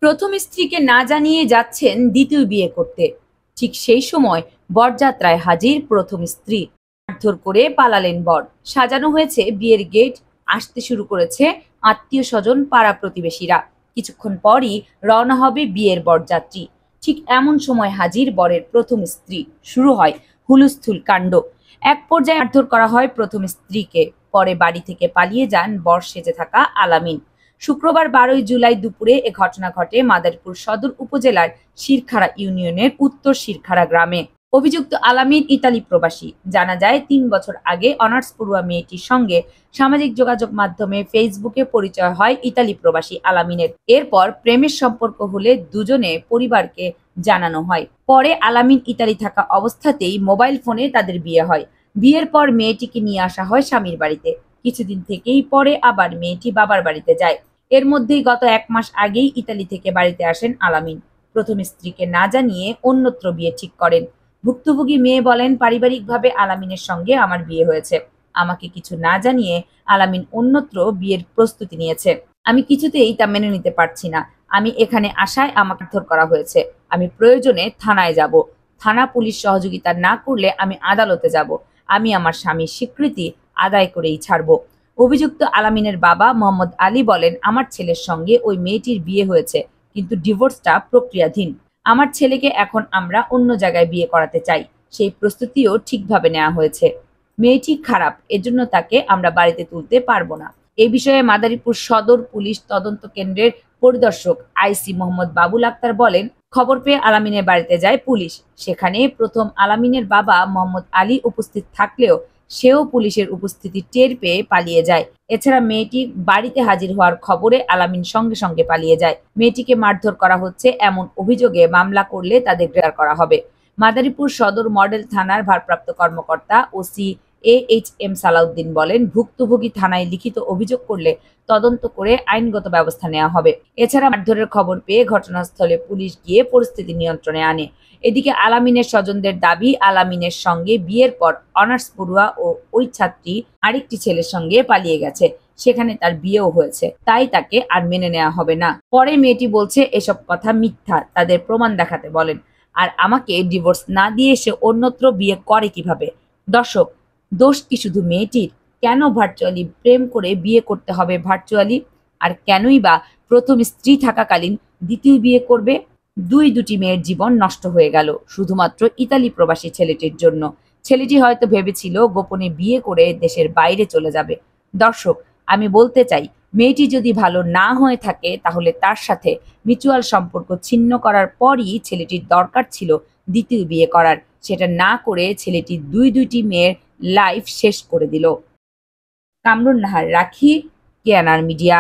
প্রথম স্ত্রীকে না জানিয়ে যাচ্ছেন দ্বিতীয় বিয়ে করতে। ঠিক সেই সময় বরযাত্রায় হাজির প্রথম স্ত্রী। মারধর করে পালালেন বর। সাজানো হয়েছে বিয়ের গেট। আসতে শুরু করেছে আত্মীয় স্বজন, পাড়া প্রতিবেশীরা। কিছুক্ষণ পরই রওনা হবে বিয়ের বরযাত্রী। ঠিক এমন সময় হাজির বরের প্রথম স্ত্রী। শুরু হয় হুলস্থুল কাণ্ড। এক পর্যায়ে মারধর করা হয় প্রথম স্ত্রীকে। পরে বাড়ি থেকে পালিয়ে যান বর সেজে থাকা আলামিন। শুক্রবার 12ই জুলাই দুপুরে এ ঘটনা ঘটে মাদারীপুর সদর উপজেলার শিরখাড়া ইউনিয়নের উত্তর শিরখাড়া গ্রামে। অভিযুক্ত আলামিন ইতালি প্রবাসী। জানা যায় ৩ বছর আগে অনার্স পড়ুয়া মেয়েটির সঙ্গে সামাজিক যোগাযোগ মাধ্যমে ফেসবুকে পরিচয় হয় ইতালি প্রবাসী আলামিনের। এরপর প্রেমের সম্পর্ক হলে দুজনে পরিবারকে জানানো হয়। পরে আলামিন ইতালি থাকা অবস্থাতেই মোবাইল ফোনে তাদের বিয়ে হয়। বিয়ের পর মেয়েটিকে নিয়ে আসা হয় স্বামীর বাড়িতে। কিছুদিন থেকেই পরে আবার মেয়েটি বাবার বাড়িতে যায়। এর মধ্যেই গত ১ মাস আগেই ইতালি থেকে বাড়িতে আসেন আলামিন। প্রথম স্ত্রীকে না জানিয়ে অন্যত্র বিয়ে ঠিক করেন। ভুক্তভোগী মেয়ে বলেন, পারিবারিকভাবে আলামিনের সঙ্গে আমার বিয়ে হয়েছে। আমাকে কিছু না জানিয়ে আলামিন অন্যত্র বিয়ের প্রস্তুতি নিয়েছে। আমি কিছুতেই তা মেনে নিতে পারছি না। আমি এখানে আসায় আমাকে মারধর করা হয়েছে। আমি প্রয়োজনে থানায় যাব। থানা পুলিশ সহযোগিতা না করলে আমি আদালতে যাব। আমি আমার স্বামীর স্বীকৃতি আদায় করেই ছাড়ব। অভিযুক্ত আলামিনের বাবা মোহাম্মদ আলী বলেন, আমার ছেলের সঙ্গে ওই মেয়েটির বিয়ে হয়েছে, কিন্তু ডিভোর্সটা প্রক্রিয়াধীন। আমার ছেলেকে এখন আমরা অন্য জায়গায় বিয়ে করাতে চাই। সেই প্রস্তুতিও ঠিকভাবে নেওয়া হয়েছে। মেয়েটি খারাপ, এজন্য তাকে আমরা বাড়িতে তুলতে পারবো না। এই বিষয়ে মাদারীপুর সদর পুলিশ তদন্ত কেন্দ্রের পরিদর্শক আইসি মোহাম্মদ বাবুল আক্তার বলেন, খবর পেয়ে আলামিনের বাড়িতে যায় পুলিশ। সেখানে প্রথম আলামিনের বাবা মোহাম্মদ আলী উপস্থিত থাকলেও সেও পুলিশের উপস্থিতি টের পেয়ে পালিয়ে যায়। এছাড়া মেয়েটি বাড়িতে হাজির হওয়ার খবরে আলামিন সঙ্গে সঙ্গে পালিয়ে যায়। মেয়েটিকে মারধর করা হচ্ছে এমন অভিযোগে মামলা করলে তাদের গ্রেপ্তার করা হবে। মাদারীপুর সদর মডেল থানার ভারপ্রাপ্ত কর্মকর্তা ওসি AHM সালাউদ্দিন বলেন, ভুক্তভোগী থানায় লিখিত অভিযোগ করলে তদন্ত করে আইনগত ব্যবস্থা নেওয়া হবে। এছাড়া মারধরের খবর পেয়ে ঘটনাস্থলে পুলিশ গিয়ে পরিস্থিতি নিয়ন্ত্রণে আনে। এদিকে আলামিনের স্বজনদের দাবি, আলামিনের সঙ্গে বিয়ের পর অনার্স পড়ুয়া ও ওই ছাত্রী আরেকটি ছেলের সঙ্গে পালিয়ে গেছে। সেখানে তার বিয়েও হয়েছে, তাই তাকে আর মেনে নেওয়া হবে না। পরে মেয়েটি বলছে এসব কথা মিথ্যা, তাদের প্রমাণ দেখাতে বলেন। আর আমাকে ডিভোর্স না দিয়ে সে অন্যত্র বিয়ে করে কিভাবে? দর্শক, দোষ কি শুধু মেয়েটির? কেন ভার্চুয়ালি প্রেম করে বিয়ে করতে হবে ভার্চুয়ালি? আর কেনই বা প্রথম স্ত্রী থাকাকালীন দ্বিতীয় বিয়ে করবে? দুটি মেয়ের জীবন নষ্ট হয়ে গেল শুধুমাত্র ইতালি প্রবাসী ছেলেটির জন্য। ছেলেটি হয়তো ভেবেছিল গোপনে বিয়ে করে দেশের বাইরে চলে যাবে। দর্শক, আমি বলতে চাই, মেয়েটি যদি ভালো না হয়ে থাকে তাহলে তার সাথে মিউচুয়াল সম্পর্ক ছিন্ন করার পরই ছেলেটির দরকার ছিল দ্বিতীয় বিয়ে করার। সেটা না করে ছেলেটি দুটি মেয়ের লাইফ শেষ করে দিল। কামরুন নাহার, রাখি, কেয়ানার মিডিয়া।